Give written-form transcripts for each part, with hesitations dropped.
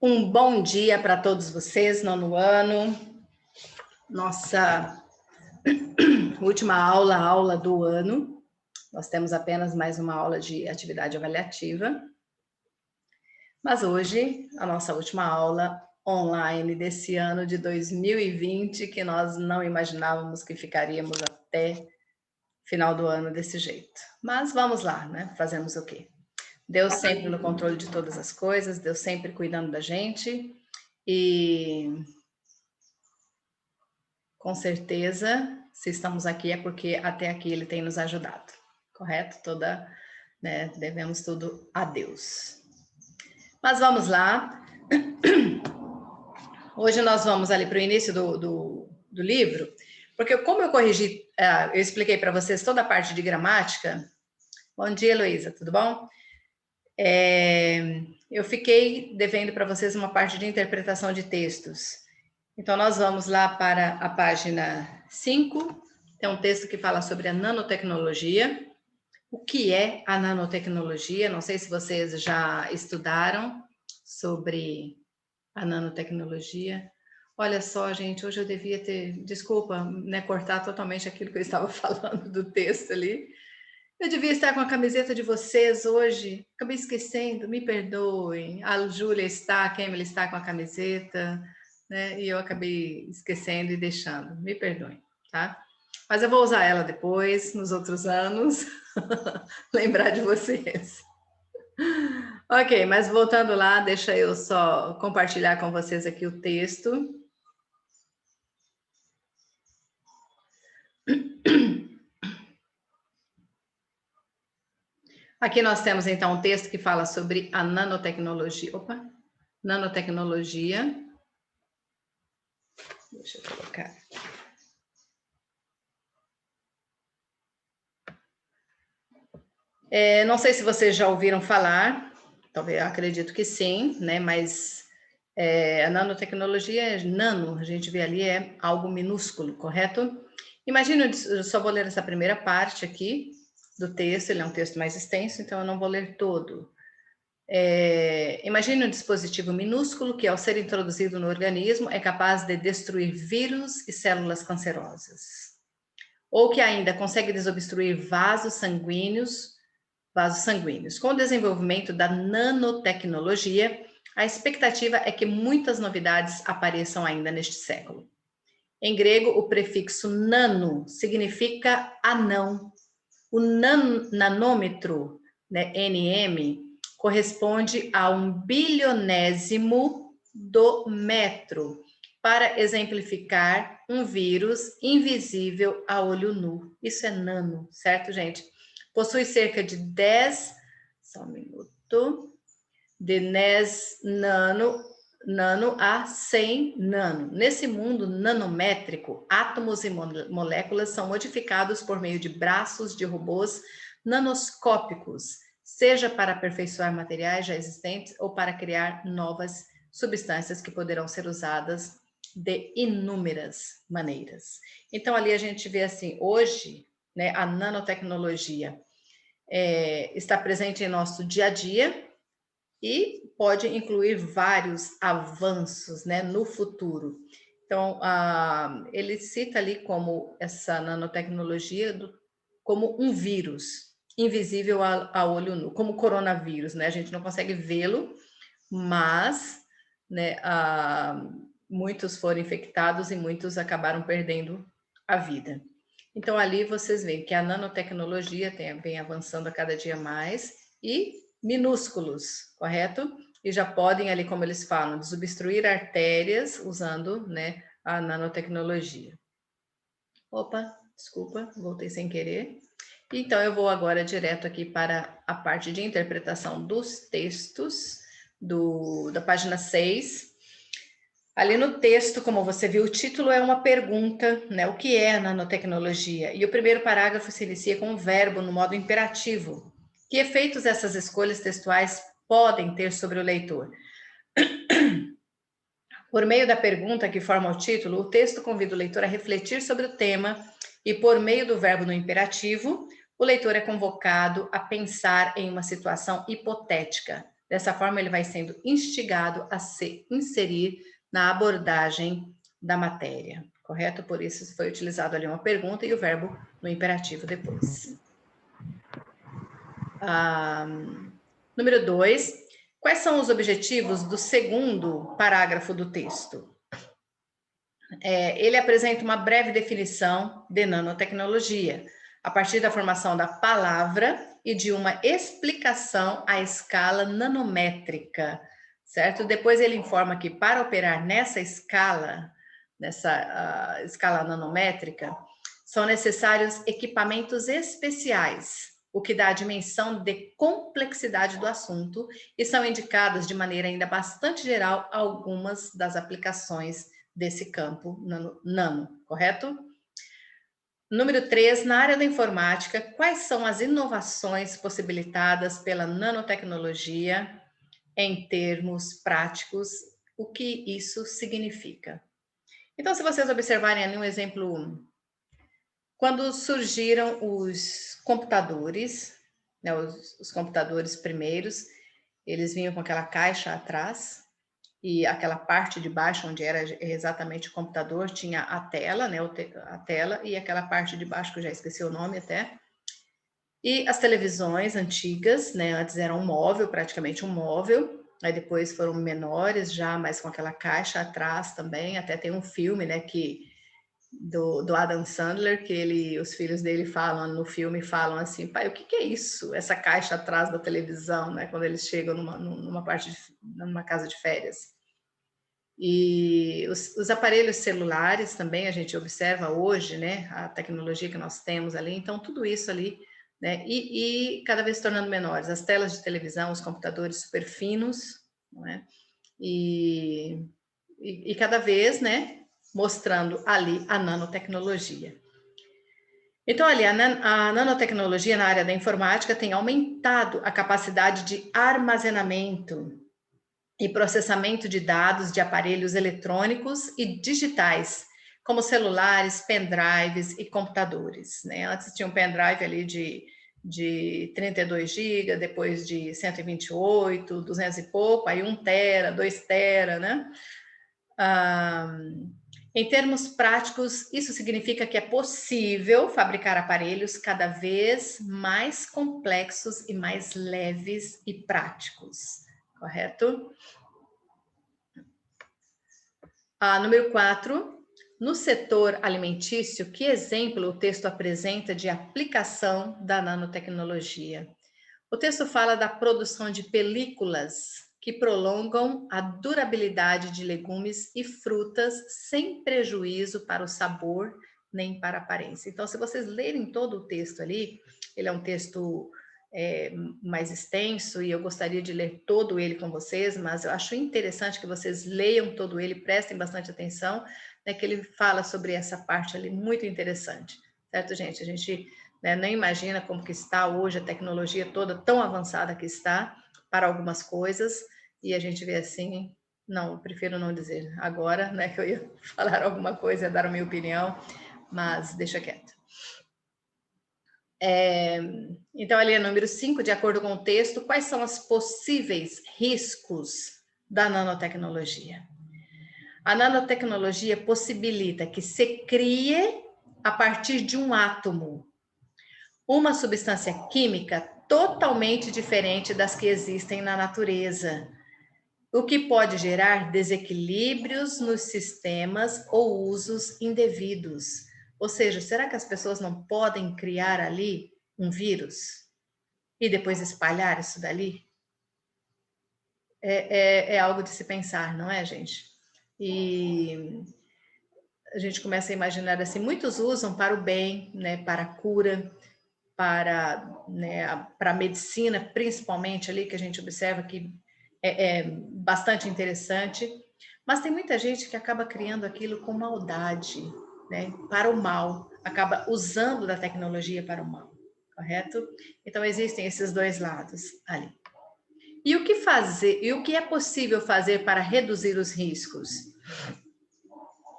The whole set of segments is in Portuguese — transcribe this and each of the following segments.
Um bom dia para todos vocês, nono ano. Nossa última aula do ano. Nós temos apenas mais uma aula de atividade avaliativa. Mas hoje, a nossa última aula online desse ano de 2020, que nós não imaginávamos que ficaríamos até final do ano desse jeito. Mas vamos lá, né? Fazemos o quê? Deus sempre no controle de todas as coisas, Deus sempre cuidando da gente. E com certeza, se estamos aqui é porque até aqui Ele tem nos ajudado, correto? Devemos tudo a Deus. Mas vamos lá. Hoje nós vamos ali para o início do livro, porque como eu corrigi, eu expliquei para vocês toda a parte de gramática. Bom dia, Heloísa, tudo bom? Eu fiquei devendo para vocês uma parte de interpretação de textos. Então, nós vamos lá para a página 5, tem um texto que fala sobre a nanotecnologia. O que é a nanotecnologia? Não sei se vocês já estudaram sobre a nanotecnologia. Olha só, gente, hoje eu devia ter, desculpa, né, cortar totalmente aquilo que eu estava falando do texto ali. Eu devia estar com a camiseta de vocês hoje, acabei esquecendo, me perdoem. A Júlia está, a Kemily está com a camiseta, né? E eu acabei esquecendo e deixando. Me perdoem, tá? Mas eu vou usar ela depois, nos outros anos, lembrar de vocês. Ok, mas voltando lá, deixa eu só compartilhar com vocês aqui o texto. Aqui nós temos então um texto que fala sobre a nanotecnologia. Opa! Nanotecnologia. Deixa eu colocar. Não sei se vocês já ouviram falar, talvez eu acredito que sim, né? Mas a nanotecnologia, nano, a gente vê ali, é algo minúsculo, correto? Imagina, eu só vou ler essa primeira parte aqui do texto, ele é um texto mais extenso, então eu não vou ler todo. Imagine um dispositivo minúsculo que, ao ser introduzido no organismo, é capaz de destruir vírus e células cancerosas. Ou que ainda consegue desobstruir vasos sanguíneos. Com o desenvolvimento da nanotecnologia, a expectativa é que muitas novidades apareçam ainda neste século. Em grego, o prefixo nano significa anão. O nanômetro, né, NM, corresponde a 1/1000º do metro, para exemplificar um vírus invisível a olho nu. Isso é nano, certo, gente? Possui cerca de 10, só um minuto, de 10 nano a 100 nano. Nesse mundo nanométrico, átomos e moléculas são modificados por meio de braços de robôs nanoscópicos, seja para aperfeiçoar materiais já existentes ou para criar novas substâncias que poderão ser usadas de inúmeras maneiras. Então, ali a gente vê assim, hoje, né, a nanotecnologia está presente em nosso dia a dia e pode incluir vários avanços, né, no futuro. Então, ele cita ali como essa nanotecnologia como um vírus invisível a olho nu, como coronavírus, né? A gente não consegue vê-lo, mas, né, muitos foram infectados e muitos acabaram perdendo a vida. Então, ali vocês veem que a nanotecnologia vem avançando a cada dia mais e minúsculos, correto? E já podem ali, como eles falam, desobstruir artérias usando, né, a nanotecnologia. Opa, desculpa, voltei sem querer. Então, eu vou agora direto aqui para a parte de interpretação dos textos da página 6. Ali no texto, como você viu, o título é uma pergunta, né? O que é a nanotecnologia? E o primeiro parágrafo se inicia com um verbo no modo imperativo. Que efeitos essas escolhas textuais podem ter sobre o leitor? Por meio da pergunta que forma o título, o texto convida o leitor a refletir sobre o tema e, por meio do verbo no imperativo, o leitor é convocado a pensar em uma situação hipotética, Dessa forma, ele vai sendo instigado a se inserir na abordagem da matéria, correto? Por isso foi utilizado ali uma pergunta e o verbo no imperativo depois. Número 2, quais são os objetivos do segundo parágrafo do texto? Ele apresenta uma breve definição de nanotecnologia, a partir da formação da palavra e de uma explicação à escala nanométrica, certo? Depois ele informa que para operar nessa escala nanométrica, são necessários equipamentos especiais, o que dá a dimensão de complexidade do assunto, e são indicadas de maneira ainda bastante geral algumas das aplicações desse campo nano, correto? Número 3, na área da informática, quais são as inovações possibilitadas pela nanotecnologia em termos práticos? O que isso significa? Então, se vocês observarem ali um exemplo, quando surgiram os computadores, né, os computadores primeiros, eles vinham com aquela caixa atrás, e aquela parte de baixo, onde era exatamente o computador, tinha a tela, né, a tela, e aquela parte de baixo, que eu já esqueci o nome até. E as televisões antigas, né, antes era um móvel, praticamente um móvel, aí depois foram menores já, mas com aquela caixa atrás também, até tem um filme, né, do Adam Sandler, que os filhos dele falam no filme, falam assim, pai, o que é isso? Essa caixa atrás da televisão, né, quando eles chegam numa casa de férias. E os aparelhos celulares também a gente observa hoje, né? A tecnologia que nós temos ali, então tudo isso ali, né? E cada vez se tornando menores, as telas de televisão, os computadores super finos, não é? E cada vez, né? Mostrando ali a nanotecnologia. Então, ali, a nanotecnologia na área da informática tem aumentado a capacidade de armazenamento e processamento de dados de aparelhos eletrônicos e digitais, como celulares, pendrives e computadores, né? Antes tinha um pendrive ali de 32 GB, depois de 128, 200 e pouco, aí 1 tera, 2 tera, né? Em termos práticos, isso significa que é possível fabricar aparelhos cada vez mais complexos e mais leves e práticos, correto? Número 4, no setor alimentício, que exemplo o texto apresenta de aplicação da nanotecnologia? O texto fala da produção de películas que prolongam a durabilidade de legumes e frutas sem prejuízo para o sabor nem para a aparência. Então, se vocês lerem todo o texto ali, ele é um texto mais extenso e eu gostaria de ler todo ele com vocês, mas eu acho interessante que vocês leiam todo ele, prestem bastante atenção, né, que ele fala sobre essa parte ali muito interessante, certo, gente? A gente, né, nem imagina como que está hoje a tecnologia toda tão avançada que está para algumas coisas, e a gente vê assim, não, prefiro não dizer agora, né, que eu ia falar alguma coisa, dar a minha opinião, mas deixa quieto. Então, ali é número 5, de acordo com o texto, quais são os possíveis riscos da nanotecnologia? A nanotecnologia possibilita que se crie, a partir de um átomo, uma substância química totalmente diferente das que existem na natureza, o que pode gerar desequilíbrios nos sistemas ou usos indevidos. Ou seja, será que as pessoas não podem criar ali um vírus e depois espalhar isso dali? É algo de se pensar, não é, gente? E a gente começa a imaginar assim, muitos usam para o bem, né, para a cura, para a medicina, principalmente ali, que a gente observa que é bastante interessante, mas tem muita gente que acaba criando aquilo com maldade, né, para o mal, acaba usando da tecnologia para o mal, correto? Então existem esses dois lados ali. E o que fazer, e o que é possível fazer para reduzir os riscos?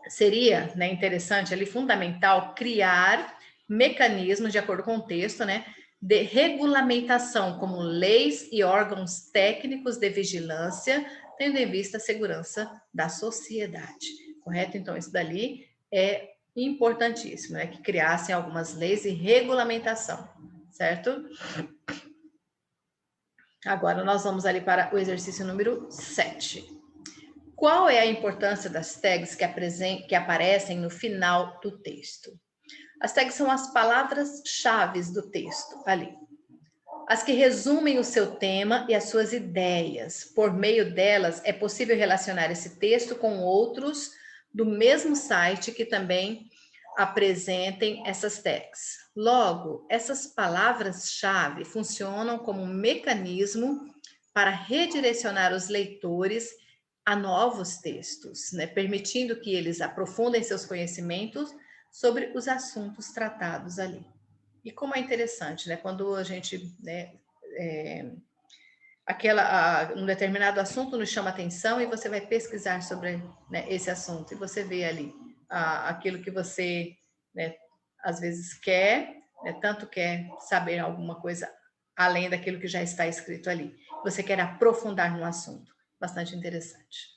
Seria, né, interessante ali, fundamental, criar mecanismos, de acordo com o texto, né, de regulamentação, como leis e órgãos técnicos de vigilância, tendo em vista a segurança da sociedade. Correto? Então, isso dali é importantíssimo, né? Que criassem algumas leis e regulamentação, certo? Agora nós vamos ali para o exercício número 7. Qual é a importância das tags que aparecem no final do texto? As tags são as palavras-chave do texto ali. As que resumem o seu tema e as suas ideias. Por meio delas, é possível relacionar esse texto com outros do mesmo site que também apresentem essas tags. Logo, essas palavras-chave funcionam como um mecanismo para redirecionar os leitores a novos textos, né, permitindo que eles aprofundem seus conhecimentos sobre os assuntos tratados ali. E como é interessante, né, quando a gente, né, um determinado assunto nos chama atenção e você vai pesquisar sobre, né, esse assunto e você vê ali aquilo que você, né, às vezes quer, né, tanto quer saber alguma coisa além daquilo que já está escrito ali. Você quer aprofundar no assunto. Bastante interessante.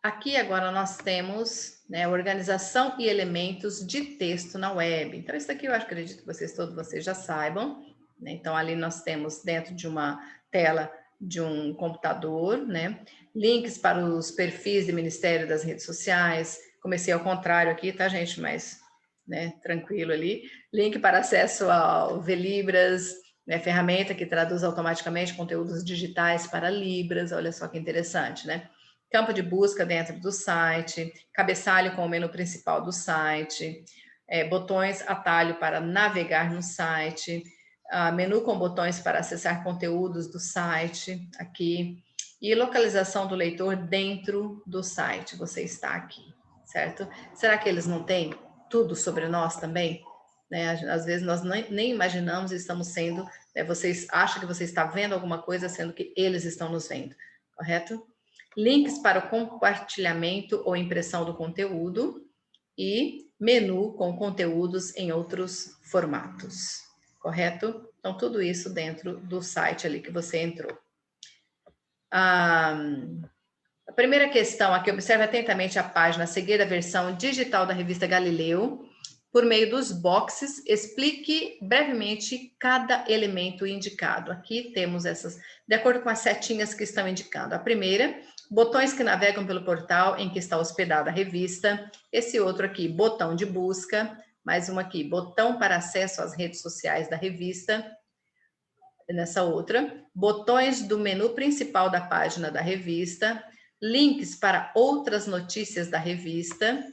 Aqui agora nós temos, né, organização e elementos de texto na web. Então, isso aqui eu acredito que todos vocês já saibam. Né? Então, ali nós temos dentro de uma tela de um computador, né, links para os perfis do Ministério das Redes Sociais. Comecei ao contrário aqui, tá, gente? Mas, né, tranquilo ali. Link para acesso ao Velibras, né, ferramenta que traduz automaticamente conteúdos digitais para Libras. Olha só que interessante, né? Campo de busca dentro do site, cabeçalho com o menu principal do site, botões atalho para navegar no site, menu com botões para acessar conteúdos do site aqui, e localização do leitor dentro do site. Você está aqui, certo? Será que eles não têm tudo sobre nós também? Né? Às vezes nós nem imaginamos e estamos sendo, né, vocês acham que você está vendo alguma coisa, sendo que eles estão nos vendo, correto? Links para o compartilhamento ou impressão do conteúdo e menu com conteúdos em outros formatos, correto? Então, tudo isso dentro do site ali que você entrou. A primeira questão aqui, observe atentamente a página a seguir, a versão digital da revista Galileu. Por meio dos boxes, explique brevemente cada elemento indicado. Aqui temos essas, de acordo com as setinhas que estão indicando. A primeira, botões que navegam pelo portal em que está hospedada a revista. Esse outro aqui, botão de busca. Mais um aqui, botão para acesso às redes sociais da revista. Nessa outra, botões do menu principal da página da revista. Links para outras notícias da revista.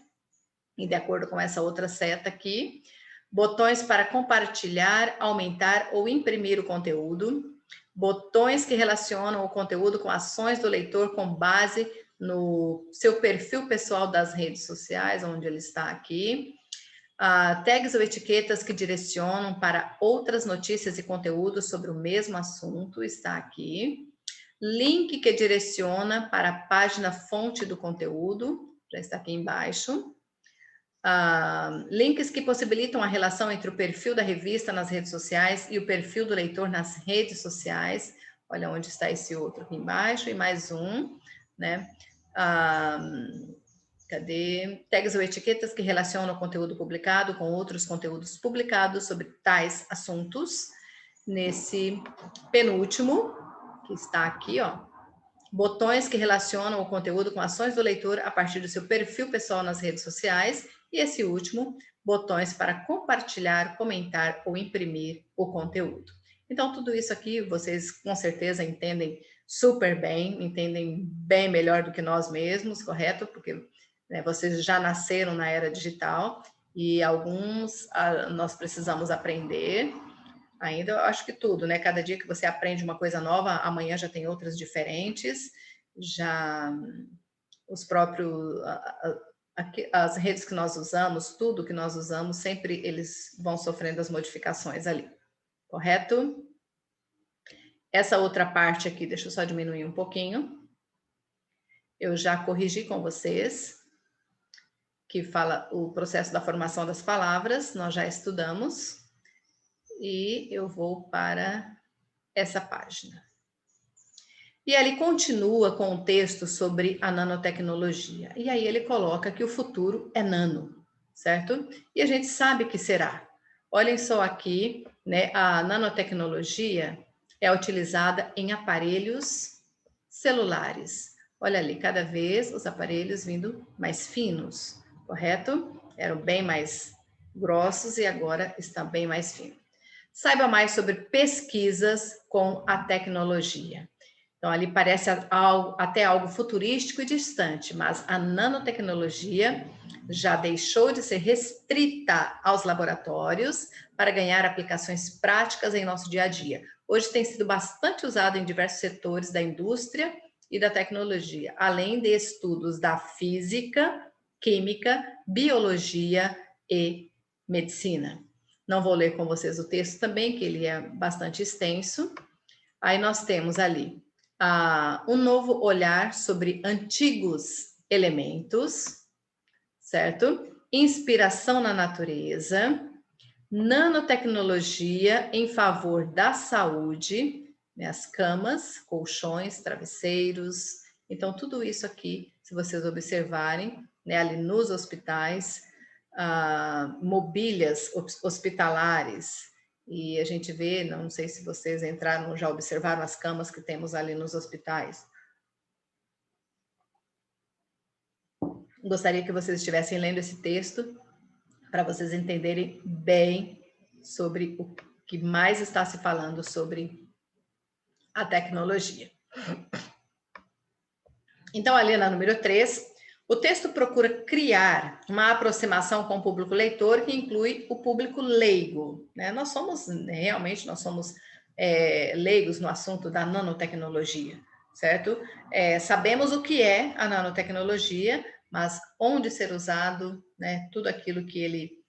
E de acordo com essa outra seta aqui, botões para compartilhar, aumentar ou imprimir o conteúdo, botões que relacionam o conteúdo com ações do leitor com base no seu perfil pessoal das redes sociais, onde ele está aqui, tags ou etiquetas que direcionam para outras notícias e conteúdos sobre o mesmo assunto, está aqui, link que direciona para a página fonte do conteúdo, já está aqui embaixo, links que possibilitam a relação entre o perfil da revista nas redes sociais e o perfil do leitor nas redes sociais. Olha onde está esse outro aqui embaixo, e mais um, né? Cadê? Tags ou etiquetas que relacionam o conteúdo publicado com outros conteúdos publicados sobre tais assuntos. Nesse penúltimo, que está aqui, ó. Botões que relacionam o conteúdo com ações do leitor a partir do seu perfil pessoal nas redes sociais. E esse último, botões para compartilhar, comentar ou imprimir o conteúdo. Então, tudo isso aqui vocês com certeza entendem super bem, entendem bem melhor do que nós mesmos, correto? Porque, né, vocês já nasceram na era digital e alguns nós precisamos aprender. Ainda eu acho que tudo, né? Cada dia que você aprende uma coisa nova, amanhã já tem outras diferentes. Já os próprios as redes que nós usamos, tudo que nós usamos, sempre eles vão sofrendo as modificações ali, correto? Essa outra parte aqui, deixa eu só diminuir um pouquinho. Eu já corrigi com vocês, que fala o processo da formação das palavras, nós já estudamos, e eu vou para essa página. E ele continua com o texto sobre a nanotecnologia. E aí ele coloca que o futuro é nano, certo? E a gente sabe que será. Olhem só aqui, né? A nanotecnologia é utilizada em aparelhos celulares. Olha ali, cada vez os aparelhos vindo mais finos, correto? Eram bem mais grossos e agora estão bem mais finos. Saiba mais sobre pesquisas com a tecnologia. Então, ali parece até algo futurístico e distante, mas a nanotecnologia já deixou de ser restrita aos laboratórios para ganhar aplicações práticas em nosso dia a dia. Hoje tem sido bastante usado em diversos setores da indústria e da tecnologia, além de estudos da física, química, biologia e medicina. Não vou ler com vocês o texto também, que ele é bastante extenso. Aí nós temos ali um novo olhar sobre antigos elementos, certo? Inspiração na natureza, nanotecnologia em favor da saúde, né? As camas, colchões, travesseiros. Então, tudo isso aqui, se vocês observarem, né, ali nos hospitais, mobílias hospitalares, e a gente vê, não sei se vocês entraram, já observaram as camas que temos ali nos hospitais. Gostaria que vocês estivessem lendo esse texto para vocês entenderem bem sobre o que mais está se falando sobre a tecnologia. Então, ali na número 3, o texto procura criar uma aproximação com o público leitor que inclui o público leigo, né? Nós somos leigos no assunto da nanotecnologia, certo? Sabemos o que é a nanotecnologia, mas onde ser usado, né? Tudo aquilo que ele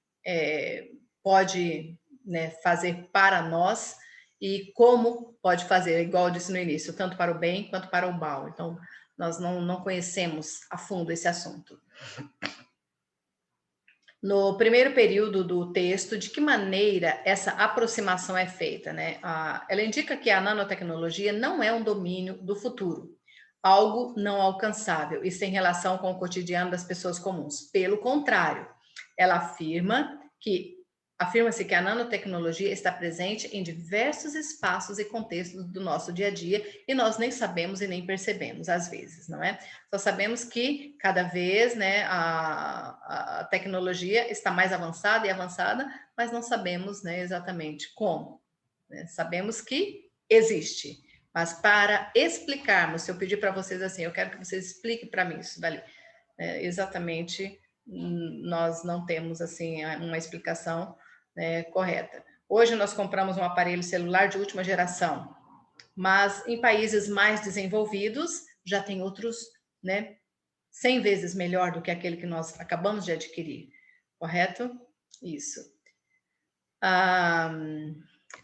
pode, né, fazer para nós e como pode fazer, igual eu disse no início, tanto para o bem quanto para o mal. Então, nós não conhecemos a fundo esse assunto. No primeiro período do texto, de que maneira essa aproximação é feita, né? Ela indica que a nanotecnologia não é um domínio do futuro, algo não alcançável e sem relação com o cotidiano das pessoas comuns. Pelo contrário, ela afirma-se que a nanotecnologia está presente em diversos espaços e contextos do nosso dia a dia e nós nem sabemos e nem percebemos às vezes, não é? Só sabemos que cada vez, né, a tecnologia está mais avançada e avançada, mas não sabemos, né, exatamente como, né? Sabemos que existe, mas para explicarmos, se eu pedir para vocês assim, eu quero que vocês expliquem para mim isso dali, exatamente, nós não temos assim uma explicação, né, correta. Hoje nós compramos um aparelho celular de última geração, mas em países mais desenvolvidos já tem outros, né, 100 vezes melhor do que aquele que nós acabamos de adquirir, correto? Isso.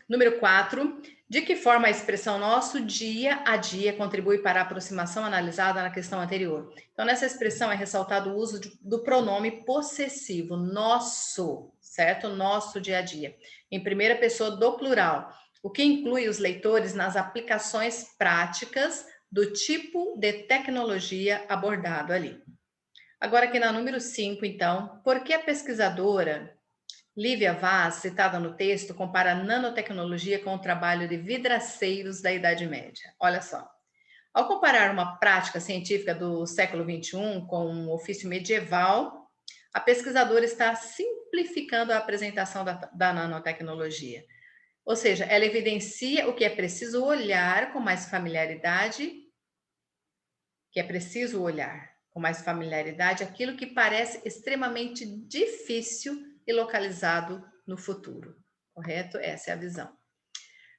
Número 4, de que forma a expressão nosso dia a dia contribui para a aproximação analisada na questão anterior? Então, nessa expressão é ressaltado o uso do pronome possessivo, nosso, certo? Nosso dia a dia, em primeira pessoa do plural, o que inclui os leitores nas aplicações práticas do tipo de tecnologia abordado ali. Agora aqui na número 5, então, por que a pesquisadora Lívia Vaz, citada no texto, compara a nanotecnologia com o trabalho de vidraceiros da Idade Média? Olha só. Ao comparar uma prática científica do século XXI com um ofício medieval, a pesquisadora está simplificando a apresentação da nanotecnologia. Ou seja, ela evidencia o que é preciso olhar com mais familiaridade, aquilo que parece extremamente difícil e localizado no futuro, correto? Essa é a visão.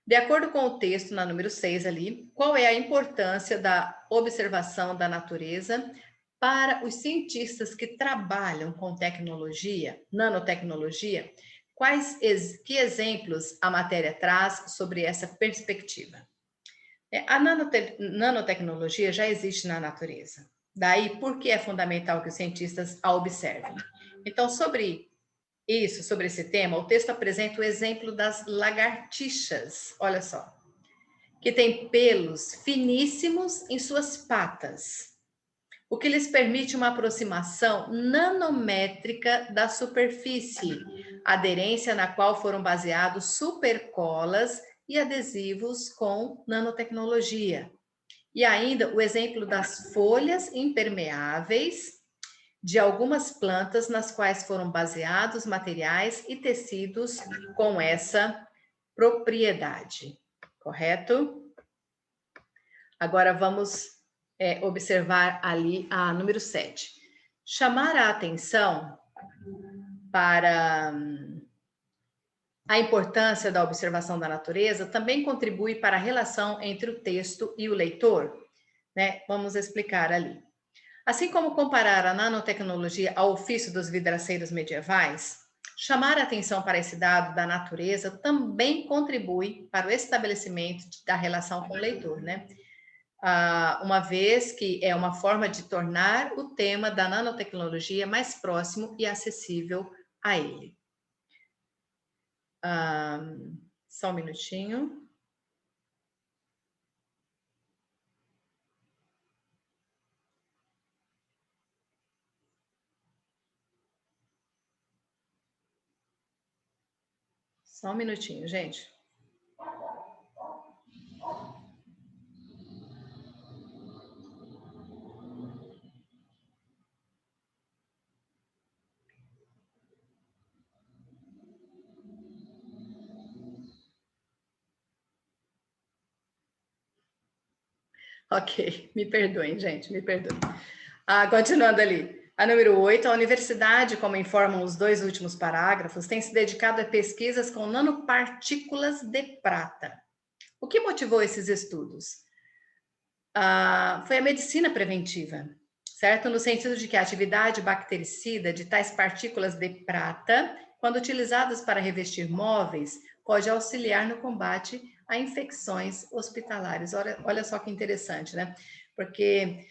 De acordo com o texto na número 6 ali, qual é a importância da observação da natureza para os cientistas que trabalham com tecnologia, nanotecnologia? Que exemplos a matéria traz sobre essa perspectiva? A nanotecnologia já existe na natureza. Daí, por que é fundamental que os cientistas a observem? Então, sobre isso, sobre esse tema, o texto apresenta o exemplo das lagartixas, olha só, que têm pelos finíssimos em suas patas, o que lhes permite uma aproximação nanométrica da superfície, aderência na qual foram baseados supercolas e adesivos com nanotecnologia. E ainda o exemplo das folhas impermeáveis de algumas plantas nas quais foram baseados materiais e tecidos com essa propriedade, correto? Agora vamos observar ali a número 7. Chamar a atenção para a importância da observação da natureza também contribui para a relação entre o texto e o leitor, né? Vamos explicar ali. Assim como comparar a nanotecnologia ao ofício dos vidraceiros medievais, chamar a atenção para esse dado da natureza também contribui para o estabelecimento da relação com o leitor, né? Uma vez que é uma forma de tornar o tema da nanotecnologia mais próximo e acessível a ele. Só um minutinho. Só um minutinho, gente. Ok, me perdoem, gente, me perdoem. Continuando ali. A número 8, a universidade, como informam os dois últimos parágrafos, tem se dedicado a pesquisas com nanopartículas de prata. O que motivou esses estudos? Foi a medicina preventiva, certo? No sentido de que a atividade bactericida de tais partículas de prata, quando utilizadas para revestir móveis, pode auxiliar no combate a infecções hospitalares. Olha só que interessante, né? Porque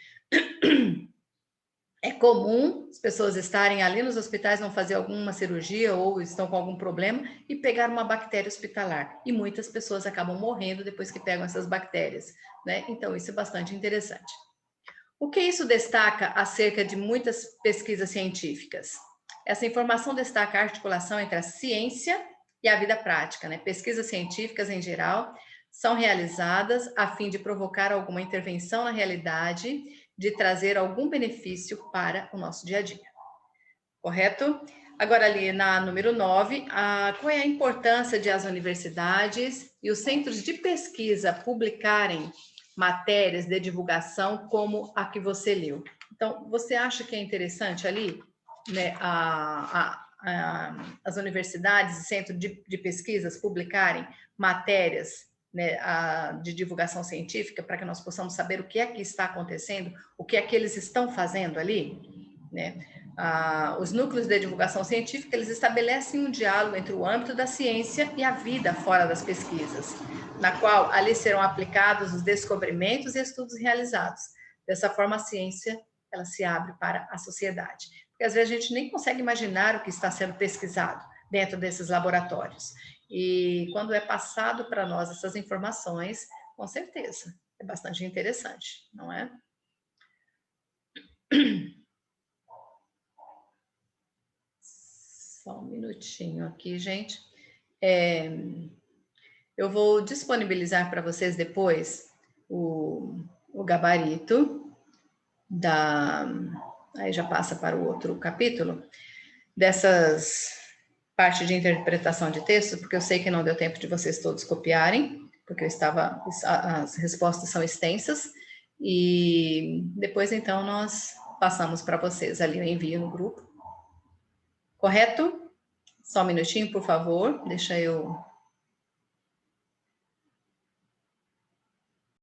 é comum as pessoas estarem ali nos hospitais, não fazer alguma cirurgia ou estão com algum problema e pegar uma bactéria hospitalar. E muitas pessoas acabam morrendo depois que pegam essas bactérias, né? Então, isso é bastante interessante. O que isso destaca acerca de muitas pesquisas científicas? Essa informação destaca a articulação entre a ciência e a vida prática, né? Pesquisas científicas, em geral, são realizadas a fim de provocar alguma intervenção na realidade, de trazer algum benefício para o nosso dia a dia. Correto? Agora, ali na número 9, qual é a importância de as universidades e os centros de pesquisa publicarem matérias de divulgação como a que você leu? Então, você acha que é interessante ali, né, as universidades e centros de pesquisas publicarem matérias, né, de divulgação científica para que nós possamos saber o que é que está acontecendo, o que é que eles estão fazendo ali, né? Os núcleos de divulgação científica, eles estabelecem um diálogo entre o âmbito da ciência e a vida fora das pesquisas, na qual ali serão aplicados os descobrimentos e estudos realizados. Dessa forma, a ciência, ela se abre para a sociedade. Porque às vezes a gente nem consegue imaginar o que está sendo pesquisado dentro desses laboratórios. E quando é passado para nós essas informações, com certeza, é bastante interessante, não é? Só um minutinho aqui, gente. Eu vou disponibilizar para vocês depois o gabarito aí já passa para o outro capítulo, dessas parte de interpretação de texto, porque eu sei que não deu tempo de vocês todos copiarem, porque as respostas são extensas, e depois então nós passamos para vocês ali, eu envio no grupo. Correto? Só um minutinho, por favor, deixa eu